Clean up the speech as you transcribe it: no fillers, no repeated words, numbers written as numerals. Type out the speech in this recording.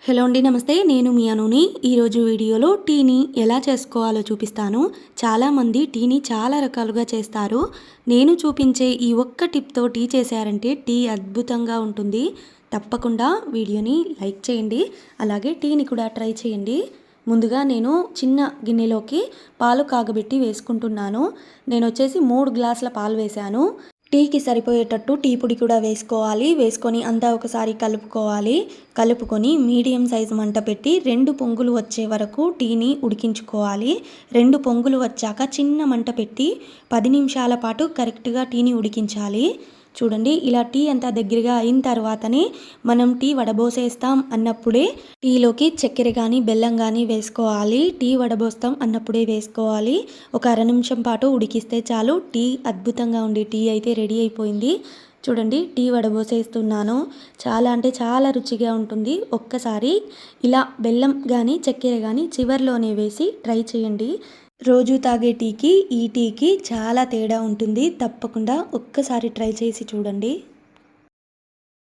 Hello అండి, నమస్తే. నేను మీ అనుని. ఈరోజు వీడియోలో టీని ఎలా చేసుకోవాలో చూపిస్తాను. చాలామంది టీని చాలా రకాలుగా చేస్తారు. నేను చూపించే ఈ ఒక్క టిప్తో టీ చేశారంటే టీ అద్భుతంగా ఉంటుంది. తప్పకుండా వీడియోని లైక్ చేయండి. అలాగే టీని కూడా ట్రై చేయండి. ముందుగా నేను చిన్న గిన్నెలోకి పాలు కాగబెట్టి వేసుకుంటున్నాను. నేను వచ్చేసి 3 గ్లాసుల పాలు వేశాను. టీకి సరిపోయేటట్టు టీ పొడి కూడా వేసుకోవాలి. వేసుకొని అంతా ఒకసారి కలుపుకొని మీడియం సైజు మంట పెట్టి 2 పొంగులు వచ్చే వరకు టీని ఉడికించుకోవాలి. 2 పొంగులు వచ్చాక చిన్న మంట పెట్టి 10 నిమిషాల పాటు కరెక్ట్గా టీని ఉడికించాలి. చూడండి, ఇలా టీ అంతా దగ్గరగా అయిన తర్వాతనే మనం టీ వడబోసేస్తాం అన్నప్పుడే టీలోకి చక్కెర కానీ బెల్లం కానీ వేసుకోవాలి. టీ వడబోస్తాం అన్నప్పుడే వేసుకోవాలి. ఒక అర నిమిషం పాటు ఉడికిస్తే చాలు. టీ అద్భుతంగా ఉండే టీ అయితే రెడీ అయిపోయింది. చూడండి, టీ వడబోసేస్తున్నాను. చాలా అంటే చాలా రుచిగా ఉంటుంది. ఒక్కసారి ఇలా బెల్లం కానీ చక్కెర కానీ చివర్లోనే వేసి ట్రై చేయండి. రోజు తాగే టీకి ఈ టీకి చాలా తేడా ఉంటుంది. తప్పకుండా ఒక్కసారి ట్రై చేసి చూడండి.